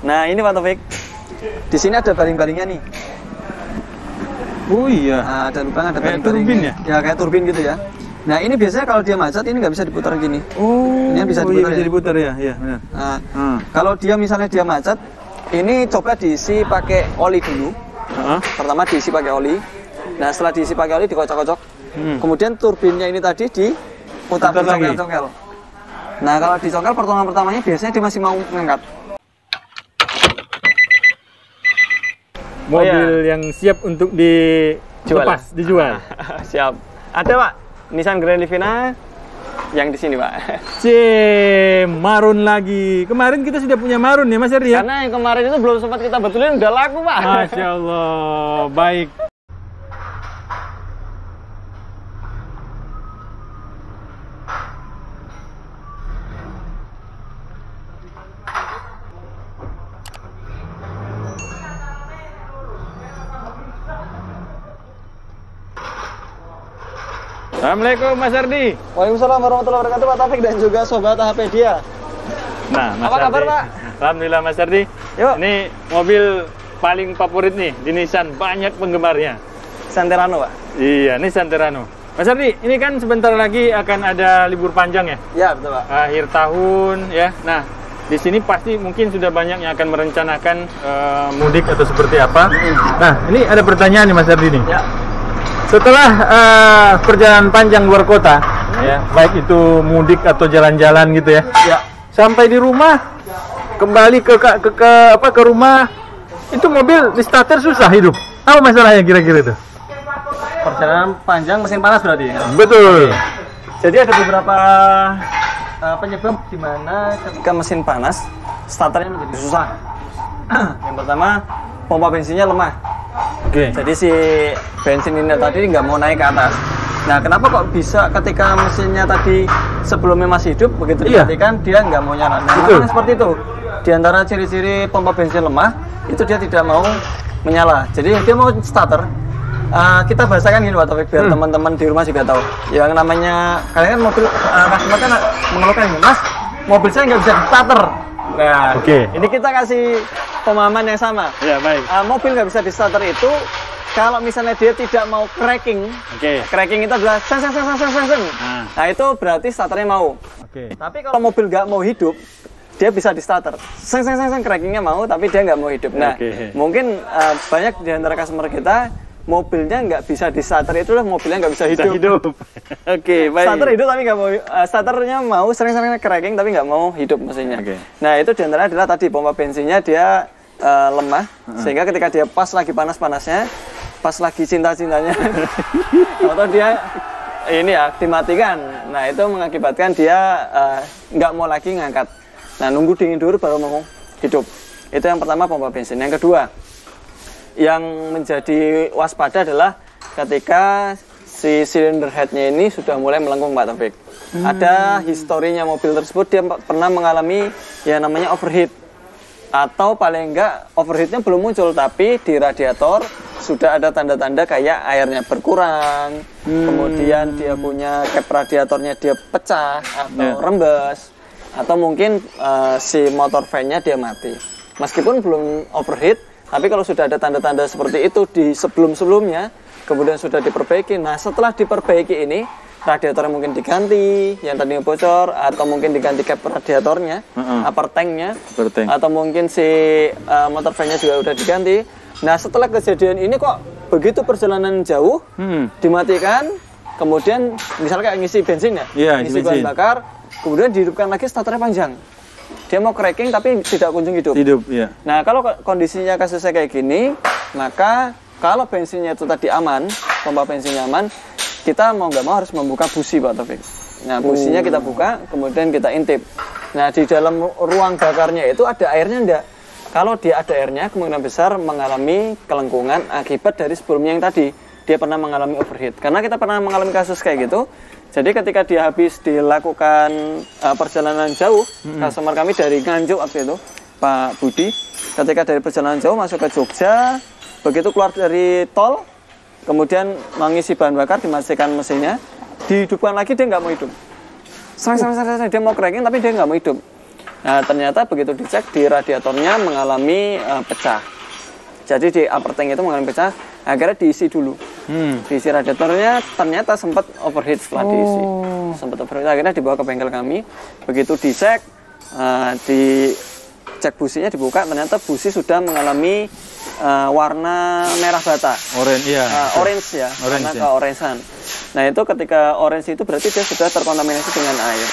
Nah ini Pak Taufik, di sini ada baling-balingnya nih. Oh iya. Nah, ada lubang, ada kayak baling-balingnya. turbin ya? Ya kayak turbin gitu ya. Nah ini biasanya kalau dia macet ini nggak bisa diputar gini. Oh, ini bisa diputar, bisa diputar ya, iya benar. Nah, kalau dia misalnya dia macet, ini coba diisi pakai oli dulu. Pertama diisi pakai oli. Nah setelah diisi pakai oli dikocok-kocok. Kemudian turbinnya ini tadi diputar dicongkel-congkel. Nah kalau dicongkel pertolongan pertamanya biasanya dia masih mau ngangkat. Mobil yang siap untuk dijual. Siap. Ada Pak, Nissan Grand Livina yang di sini Pak. Marun lagi. Kemarin kita sudah punya Marun ya Mas Ardi ya? Karena yang kemarin itu belum sempat kita betulin udah laku Pak. Masya Allah, baik. Assalamualaikum Mas Ardi. Waalaikumsalam warahmatullahi wabarakatuh Pak Taufik dan juga sobat HPdia. Nah, Mas apa kabar Ardi. Pak? Alhamdulillah Mas Ardi. Yuk. Ini mobil paling favorit nih di Nissan, banyak penggemarnya. Santerano Pak. Iya, ini Santerano. Mas Ardi, ini kan sebentar lagi akan ada libur panjang ya? Ya betul Pak. Akhir tahun ya. Nah, di sini pasti mungkin sudah banyak yang akan merencanakan mudik atau seperti apa. Nah, ini ada pertanyaan nih Mas Ardi nih. Ya. Setelah perjalanan panjang luar kota, ya, baik itu mudik atau jalan-jalan gitu ya, sampai di rumah, kembali ke rumah, itu mobil di starter susah hidup. Apa masalahnya kira-kira itu? Perjalanan panjang mesin panas berarti ya? Betul. Jadi ada beberapa penyebab di mana ketika mesin panas, starternya menjadi susah. Yang pertama, pompa bensinnya lemah. Jadi si bensin ini tadi nggak mau naik ke atas. Nah, kenapa kok bisa ketika mesinnya tadi sebelumnya masih hidup, begitu dimatikan dia nggak mau nyala? Nah, makanya seperti itu. Di antara ciri-ciri pompa bensin lemah, itu dia tidak mau menyala. Jadi dia mau starter. Kita bahasakan gini Pak Taufik, biar teman-teman di rumah juga tahu. Yang namanya, kalian kan mobil, customer kan mengeluhkan ini, Mas, mobil saya nggak bisa starter. Nah, ini kita kasih pemahaman yang sama. Ya, baik. Mobil nggak bisa di starter itu kalau misalnya dia tidak mau cracking. Cracking itu adalah sen. Nah, itu berarti starternya mau. Tapi kalau mobil nggak mau hidup, dia bisa di starter. Sen crackingnya mau, tapi dia nggak mau hidup. Nah, mungkin banyak di antara customer kita mobilnya nggak bisa di starter, itulah mobilnya nggak bisa hidup. Baik. Starter hidup tapi nggak mau, starternya mau sering cracking tapi nggak mau hidup mesinnya. Nah itu diantara adalah tadi pompa bensinnya dia lemah, sehingga ketika dia pas lagi panas-panasnya, pas lagi cinta-cintanya, atau dia ini ya dimatikan. Nah itu mengakibatkan dia nggak mau lagi ngangkat. Nah nunggu dingin dulu baru mau hidup. Itu yang pertama pompa bensin. Yang kedua, yang menjadi waspada adalah ketika si cylinder headnya ini sudah mulai melengkung Pak Taufik. Ada historinya mobil tersebut, dia pernah mengalami yang namanya overheat. Atau paling enggak overheatnya belum muncul, tapi di radiator sudah ada tanda-tanda kayak airnya berkurang. Kemudian dia punya cap radiatornya dia pecah atau rembes. Atau mungkin si motor fan-nya dia mati. Meskipun belum overheat, tapi kalau sudah ada tanda-tanda seperti itu di sebelum-sebelumnya, kemudian sudah diperbaiki. Nah, setelah diperbaiki ini, radiatornya mungkin diganti, yang tadinya bocor, atau mungkin diganti cap radiatornya, upper tanknya, atau mungkin si motor fan-nya juga udah diganti. Nah, setelah kejadian ini kok begitu perjalanan jauh, dimatikan, kemudian misalnya kayak ngisi bensin ya, ngisi bahan bakar, kemudian dihidupkan lagi, starternya panjang. Dia mau cracking tapi tidak kunjung hidup. Nah, kalau kondisinya kasusnya kayak gini, maka kalau bensinnya itu tadi aman, pompa bensinnya aman, kita mau nggak mau harus membuka busi Pak Taufik. Nah, businya kita buka, kemudian kita intip. Nah, di dalam ruang bakarnya itu ada airnya enggak? Kalau dia ada airnya, kemungkinan besar mengalami kelengkungan akibat dari sebelumnya yang tadi. Dia pernah mengalami overheat. Karena kita pernah mengalami kasus kayak gitu. Jadi ketika dia habis dilakukan perjalanan jauh, customer kami dari Nganjuk waktu itu, Pak Budi, ketika dari perjalanan jauh masuk ke Jogja, begitu keluar dari tol, kemudian mengisi bahan bakar, dimatikan mesinnya, dihidupkan lagi, dia nggak mau hidup. Dia mau cracking tapi dia nggak mau hidup. Nah, ternyata begitu dicek di radiatornya mengalami pecah. Jadi di upper tank itu mengalami pecah, akhirnya diisi dulu. Diisi radiatornya, ternyata sempat overheat setelah diisi. Sempat overheat, akhirnya dibawa ke bengkel kami. Begitu dicek, dicek businya dibuka, ternyata busi sudah mengalami warna merah bata. Orange, ya. Orange ya, warna keorangean. Nah, itu ketika orange itu berarti dia sudah terkontaminasi dengan air.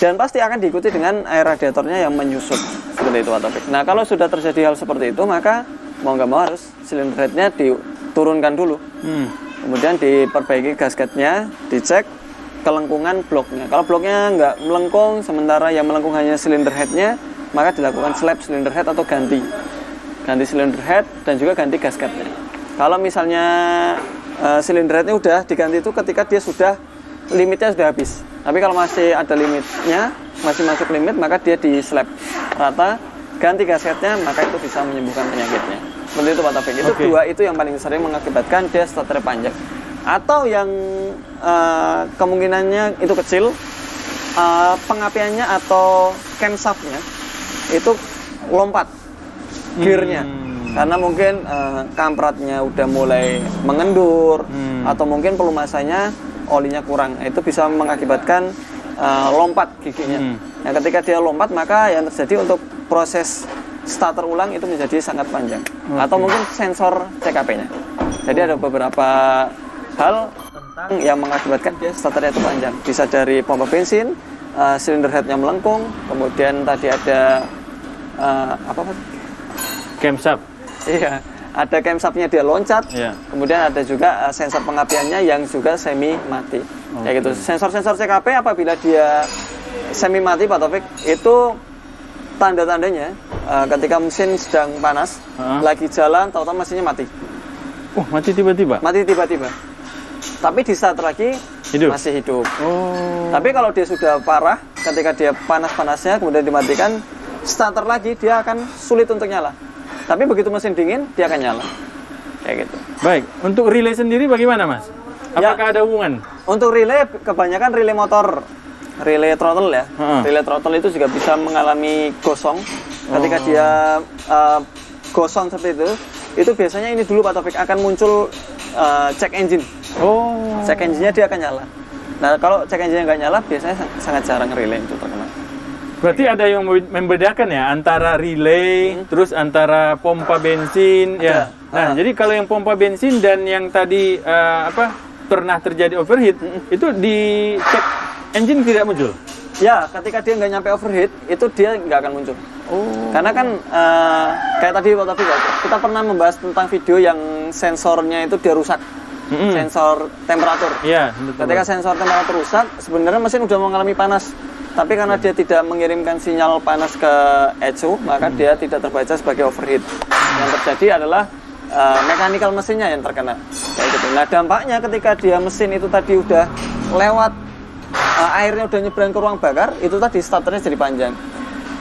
Dan pasti akan diikuti dengan air radiatornya yang menyusut. Seperti itu, Pak Taufik. Nah, kalau sudah terjadi hal seperti itu, maka mau nggak mau harus silinder headnya diturunkan dulu. Kemudian diperbaiki gasketnya, dicek kelengkungan bloknya. Kalau bloknya nggak melengkung, sementara yang melengkung hanya silinder headnya, maka dilakukan slap silinder head atau ganti silinder head dan juga ganti gasketnya. Kalau misalnya silinder headnya udah diganti itu ketika dia sudah limitnya sudah habis. Tapi kalau masih ada limitnya, masih masuk limit, maka dia di slap rata, ganti gasketnya, maka itu bisa menyembuhkan penyakitnya. Seperti itu, Pak Taufik. Itu dua itu yang paling sering mengakibatkan dia starter panjang. Atau yang kemungkinannya itu kecil, pengapiannya atau camshaftnya itu lompat gearnya. Karena mungkin kampratnya udah mulai mengendur, atau mungkin pelumasannya olinya kurang. Itu bisa mengakibatkan lompat giginya. Nah, ketika dia lompat, maka yang terjadi untuk proses starter ulang itu menjadi sangat panjang. Atau mungkin sensor CKP-nya. Jadi ada beberapa hal tentang yang mengakibatkan dia starternya itu panjang. Bisa dari pompa bensin, silinder headnya melengkung, kemudian tadi ada apa? Camshaft. Iya, ada camshaftnya dia loncat. Kemudian ada juga sensor pengapiannya yang juga semi mati. Kayak gitu. Sensor-sensor CKP apabila dia semi mati, Pak Taufik, itu tanda-tandanya ketika mesin sedang panas, lagi jalan, tahu-tahu mesinnya mati. Mati tiba-tiba? Mati tiba-tiba. Tapi di saat lagi masih hidup. Tapi kalau dia sudah parah, ketika dia panas-panasnya kemudian dimatikan, starter lagi, dia akan sulit untuk nyala. Tapi begitu mesin dingin, dia akan nyala. Kayak gitu. Baik, untuk relay sendiri bagaimana, Mas? Apakah ada hubungan? Untuk relay, kebanyakan relay motor, relay throttle ya. Relay throttle itu juga bisa mengalami gosong. Ketika dia gosong seperti itu biasanya ini dulu, Pak Taufik, akan muncul check engine. Check engine-nya dia akan nyala. Nah, kalau check engine-nya nggak nyala, biasanya sangat jarang relay itu terkena. Berarti ada yang membedakan ya antara relay, terus antara pompa bensin, ya. Nah, jadi kalau yang pompa bensin dan yang tadi pernah terjadi overheat, itu di check engine tidak muncul? Ya, ketika dia nggak nyampe overheat, itu dia nggak akan muncul. Karena kan kayak tadi waktu kita pernah membahas tentang video yang sensornya itu dia rusak. Sensor temperatur. Iya, ketika sensor temperatur rusak, sebenarnya mesin udah mengalami panas. Tapi karena dia tidak mengirimkan sinyal panas ke ECU, maka dia tidak terbaca sebagai overheat. Yang terjadi adalah mechanical mesinnya yang terkena. Kayak gitu. Nah, dampaknya ketika dia mesin itu tadi udah lewat airnya udah nyebrang ke ruang bakar, itu tadi starternya jadi panjang.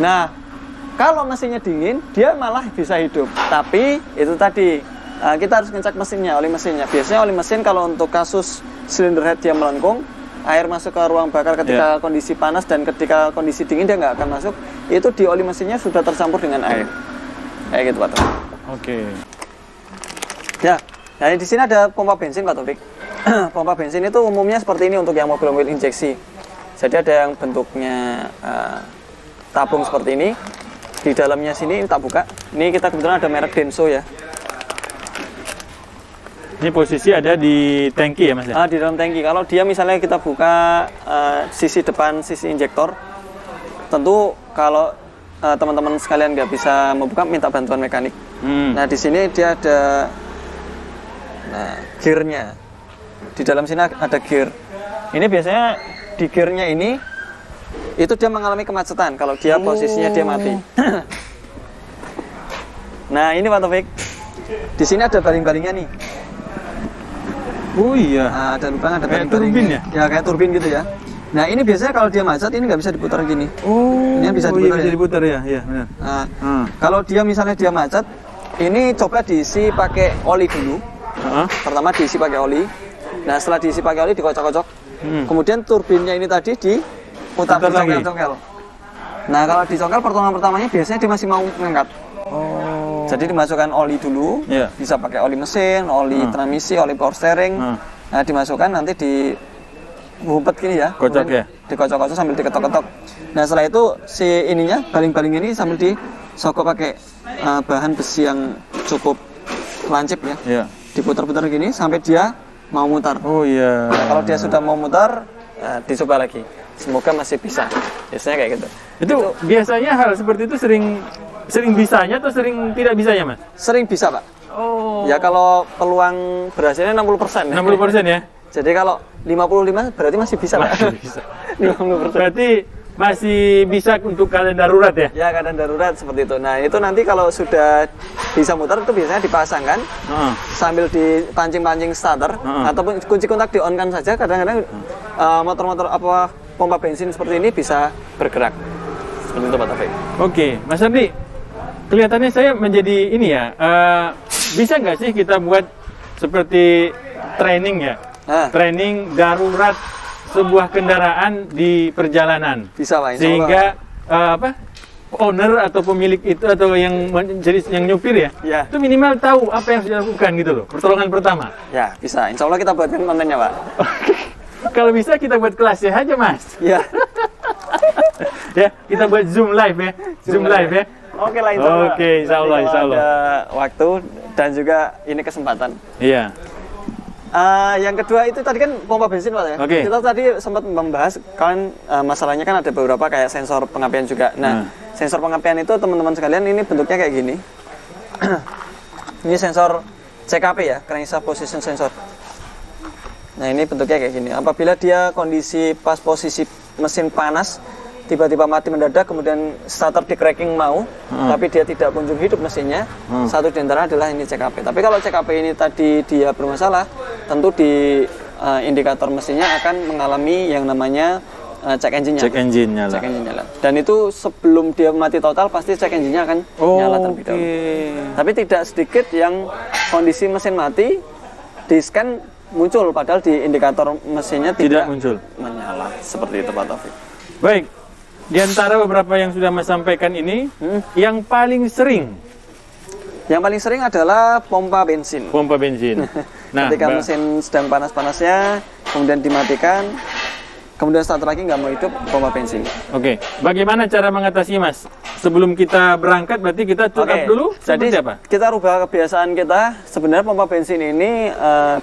Nah, kalau mesinnya dingin, dia malah bisa hidup. Tapi itu tadi kita harus ngecek mesinnya, oli mesinnya. Biasanya oli mesin kalau untuk kasus silinder head dia melengkung, air masuk ke ruang bakar ketika kondisi panas dan ketika kondisi dingin dia nggak akan masuk. Itu di oli mesinnya sudah tercampur dengan air. Kayak gitu, Pak Taufik. Ya, nah di sini ada pompa bensin, Pak Taufik. Pompa bensin itu umumnya seperti ini untuk yang mobil-mobil injeksi. Jadi ada yang bentuknya tabung seperti ini. Di dalamnya sini, ini tak buka. Ini kita kebetulan ada merek Denso ya. Ini posisi ada di tangki ya, Mas? Di dalam tangki. Kalau dia misalnya kita buka sisi depan, sisi injektor, tentu kalau teman-teman sekalian nggak bisa membuka, minta bantuan mekanik. Nah, di sini dia ada gearnya. Di dalam sini ada gear. Ini biasanya di gearnya ini, itu dia mengalami kemacetan kalau dia posisinya dia mati. Nah, ini Pak Taufik. Di sini ada baling-balingnya nih. Ada lubang, ada baling-baling. Turbin ya? Ya, kayak turbin gitu ya. Nah, ini biasanya kalau dia macet, ini nggak bisa diputar gini. Ini bisa diputar, ya? Iya, benar. Kalau dia misalnya dia macet, ini coba diisi pakai oli dulu. Pertama diisi pakai oli. Nah, setelah diisi pakai oli, dikocok-kocok. Kemudian turbinnya ini tadi diputar, dicongkel-congkel. Nah, kalau dicongkel pertolongan pertamanya biasanya dia masih mau ngangkat. Oh. Jadi dimasukkan oli dulu, bisa pakai oli mesin, oli transmisi, oli power steering. Nah, dimasukkan nanti di ngumpet gini ya, kocok ya, dikocok-kocok sambil diketok-ketok. Nah, setelah itu si ininya baling-baling ini sambil disogok pakai bahan besi yang cukup lancip ya. Diputar-putar gini sampai dia mau mutar. Oh iya. Nah, kalau dia sudah mau mutar, dicoba lagi. Semoga masih bisa. Biasanya kayak gitu. Itu biasanya hal seperti itu sering bisanya atau sering tidak bisanya, Mas? Sering bisa, Pak. Oh. Ya kalau peluang berhasilnya 60%. 60% ya. Jadi kalau 55 berarti masih bisa, Pak. Masih bisa. 50%. Berarti masih bisa untuk keadaan darurat ya? Ya, keadaan darurat seperti itu. Nah, itu nanti kalau sudah bisa muter itu biasanya dipasangkan sambil dipancing-pancing starter ataupun kunci kontak di-on-kan saja. Kadang-kadang motor-motor apa pompa bensin seperti ini bisa bergerak. Seperti itu, Pak Taufik. Oke, Mas Ardi, kelihatannya saya menjadi ini ya, bisa nggak sih kita buat seperti training ya? Training darurat sebuah kendaraan di perjalanan. Bisa, Pak. Sehingga owner atau pemilik itu atau yang nyupir ya, itu minimal tahu apa yang harus dilakukan gitu loh, pertolongan pertama. Ya, bisa. Insya Allah kita buatkan kontennya, Pak. Kalau bisa kita buat kelasnya aja, Mas. Ya. Ya, kita buat Zoom live ya. Zoom live ya. Oke lah, insya Allah. Oke, insya Allah. Ada waktu dan juga ini kesempatan. Iya. Yang kedua itu tadi kan pompa bensin, Pak ya. Kita tadi sempat membahas kan masalahnya kan ada beberapa kayak sensor pengapian juga. Nah, sensor pengapian itu teman-teman sekalian ini bentuknya kayak gini. Ini sensor CKP ya, crankshaft position sensor. Nah, ini bentuknya kayak gini. Apabila dia kondisi pas posisi mesin panas, tiba-tiba mati mendadak, kemudian starter di cracking mau, tapi dia tidak kunjung hidup mesinnya, satu di antara adalah ini CKP. Tapi kalau CKP ini tadi dia bermasalah, tentu di indikator mesinnya akan mengalami yang namanya check engine nyala. Dan itu sebelum dia mati total, pasti check engine-nya akan nyala terlebih dahulu. Tapi tidak sedikit yang kondisi mesin mati, di scan muncul, padahal di indikator mesinnya tidak muncul, menyala. Seperti itu, Pak Taufik. Baik. Di antara beberapa yang sudah Mas sampaikan ini, yang paling sering adalah pompa bensin. Pompa bensin. Nah, ketika mesin sedang panas-panasnya, kemudian dimatikan, kemudian starter lagi nggak mau hidup, pompa bensin. Oke, bagaimana cara mengatasi, Mas? Sebelum kita berangkat, berarti kita tune up dulu? Jadi apa? Kita rubah kebiasaan kita. Sebenarnya pompa bensin ini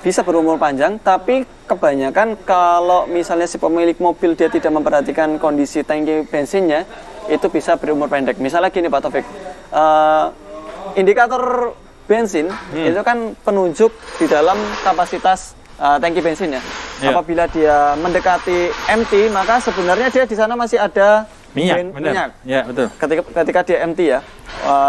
bisa berumur panjang, tapi kebanyakan kalau misalnya si pemilik mobil dia tidak memperhatikan kondisi tangki bensinnya, itu bisa berumur pendek. Misalnya gini, Pak Taufik, indikator bensin itu kan penunjuk di dalam kapasitas tangki bensin ya. Apabila dia mendekati empty, maka sebenarnya dia di sana masih ada minyak. Ya, betul. Ketika dia empty ya,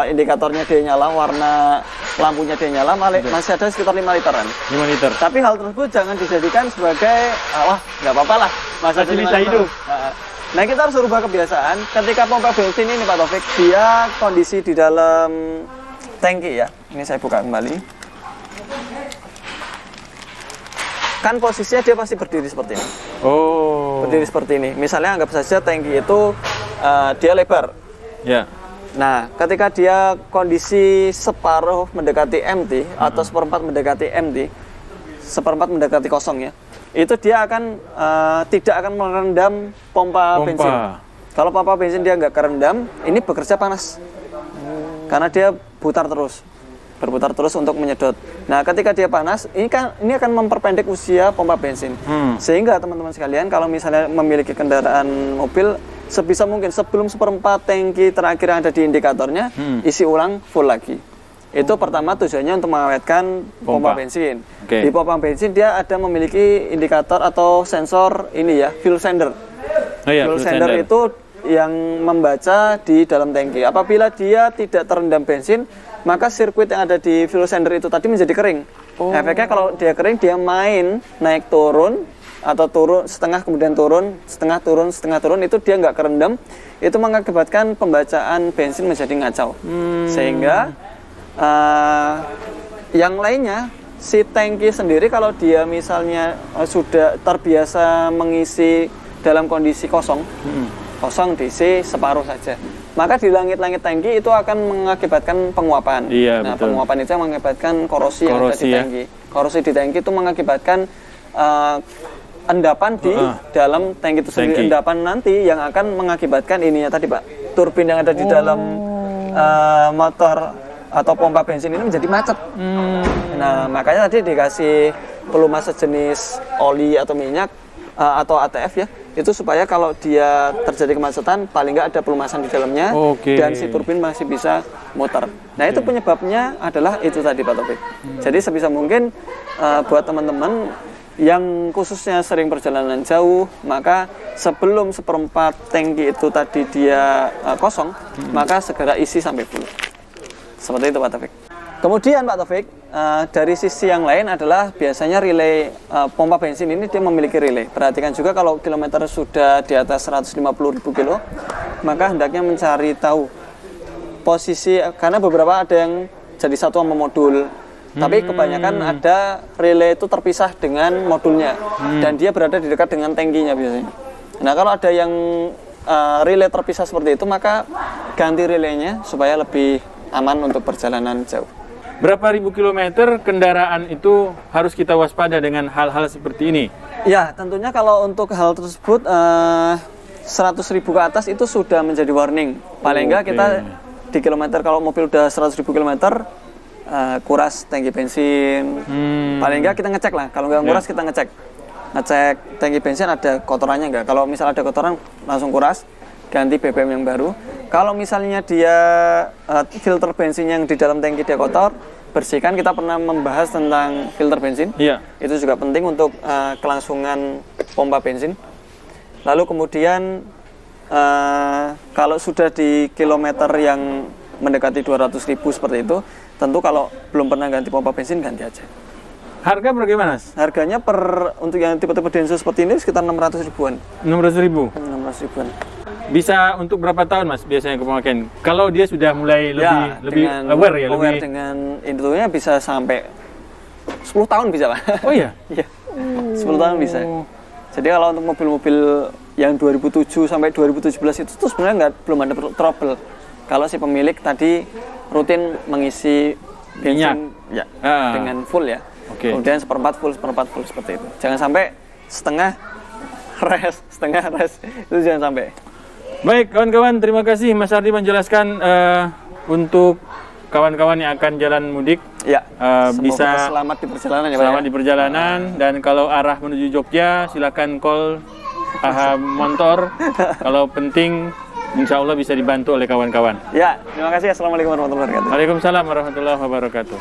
indikatornya dia nyala, warna lampunya dia nyala, masih ada sekitar 5 literan. 5 liter. Tapi hal tersebut jangan dijadikan sebagai wah, nggak apa-apa lah, masih bisa hidup. Nah, kita harus rubah kebiasaan. Ketika pompa bensin ini, Pak Taufik, dia kondisi di dalam tangki ya. Ini saya buka kembali. Kan posisinya dia pasti berdiri seperti ini. Berdiri seperti ini. Misalnya anggap saja tangki itu dia lebar. Ya. Nah, ketika dia kondisi separuh mendekati empty atau seperempat mendekati empty, seperempat mendekati kosong ya, itu dia akan tidak akan merendam pompa bensin. Kalau pompa bensin dia nggak kerendam, ini bekerja panas. Karena dia berputar terus untuk menyedot. Nah, ketika dia panas, ini akan memperpendek usia pompa bensin. Sehingga teman-teman sekalian, kalau misalnya memiliki kendaraan mobil, sebisa mungkin sebelum seperempat tangki terakhir yang ada di indikatornya, isi ulang full lagi. Itu pertama tujuannya untuk mengawetkan pompa bensin. Di pompa bensin dia ada memiliki indikator atau sensor ini ya, fuel sender. Fuel sender itu yang membaca di dalam tangki. Apabila dia tidak terendam bensin, maka sirkuit yang ada di fuel sender itu tadi menjadi kering. Efeknya kalau dia kering, dia main naik turun atau turun setengah kemudian turun, setengah turun, itu dia nggak kerendam, itu mengakibatkan pembacaan bensin menjadi ngacau. Sehingga yang lainnya, si tangki sendiri kalau dia misalnya sudah terbiasa mengisi dalam kondisi kosong, kosong, diisi separuh saja. Maka di langit-langit tangki itu akan mengakibatkan penguapan. Iya, nah, betul. penguapan itu mengakibatkan korosi yang ada di tangki. Korosi di tangki itu mengakibatkan endapan di dalam tangki itu sendiri. Endapan nanti yang akan mengakibatkan ininya tadi, Pak. Turbin yang ada di dalam motor atau pompa bensin ini menjadi macet. Nah, makanya tadi dikasih pelumas sejenis oli atau minyak atau ATF ya. Itu supaya kalau dia terjadi kemacetan paling nggak ada pelumasan di dalamnya dan si turbin masih bisa muter. Nah, itu penyebabnya adalah itu tadi, Pak Taufik. Jadi sebisa mungkin buat teman-teman yang khususnya sering perjalanan jauh, maka sebelum seperempat tangki itu tadi dia kosong, maka segera isi sampai full. Seperti itu, Pak Taufik. Kemudian Pak Taufik, dari sisi yang lain adalah biasanya relay pompa bensin ini dia memiliki relay. Perhatikan juga kalau kilometer sudah di atas 150.000 kilo, maka hendaknya mencari tahu posisi, karena beberapa ada yang jadi satu sama modul. Tapi kebanyakan ada relay itu terpisah dengan modulnya dan dia berada di dekat dengan tangkinya biasanya. Nah, kalau ada yang relay terpisah seperti itu, maka ganti relaynya supaya lebih aman untuk perjalanan jauh. Berapa ribu kilometer kendaraan itu harus kita waspada dengan hal-hal seperti ini? Ya, tentunya kalau untuk hal tersebut 100.000 ke atas itu sudah menjadi warning. Paling enggak kita di kilometer, kalau mobil udah 100.000 kilometer, kuras tangki bensin. Paling enggak kita ngecek lah. Kalau nggak kuras kita ngecek tangki bensin ada kotorannya nggak. Kalau misal ada kotoran langsung kuras, ganti BBM yang baru. Kalau misalnya dia filter bensin yang di dalam tangki dia kotor, bersihkan. Kita pernah membahas tentang filter bensin. Iya. Itu juga penting untuk kelangsungan pompa bensin. Lalu kemudian kalau sudah di kilometer yang mendekati 200.000 seperti itu, tentu kalau belum pernah ganti pompa bensin, ganti aja. Harga bagaimana? Harganya untuk yang tipe-tipe Denso seperti ini sekitar 600 ribuan. 600 ribu? 600 ribuan. Bisa untuk berapa tahun Mas biasanya pemakaian? Kalau dia sudah mulai lebih aware ya? Aware dengan intinya bisa sampai 10 tahun bisa Pak. Oh iya? Iya, 10 tahun bisa. Jadi kalau untuk mobil-mobil yang 2007 sampai 2017 itu tuh sebenarnya belum ada trouble. Kalau si pemilik tadi rutin mengisi bensin dengan full ya. Kemudian seperempat full seperti itu. Jangan sampai setengah res itu jangan sampai. Baik kawan-kawan, terima kasih Mas Ardi menjelaskan untuk kawan-kawan yang akan jalan mudik. Ya, bisa selamat di perjalanan ya Pak. Selamat di perjalanan, dan kalau arah menuju Jogja silakan call AHA Montor. Kalau penting insya Allah bisa dibantu oleh kawan-kawan. Ya, terima kasih. Assalamualaikum warahmatullahi wabarakatuh. Waalaikumsalam warahmatullahi wabarakatuh.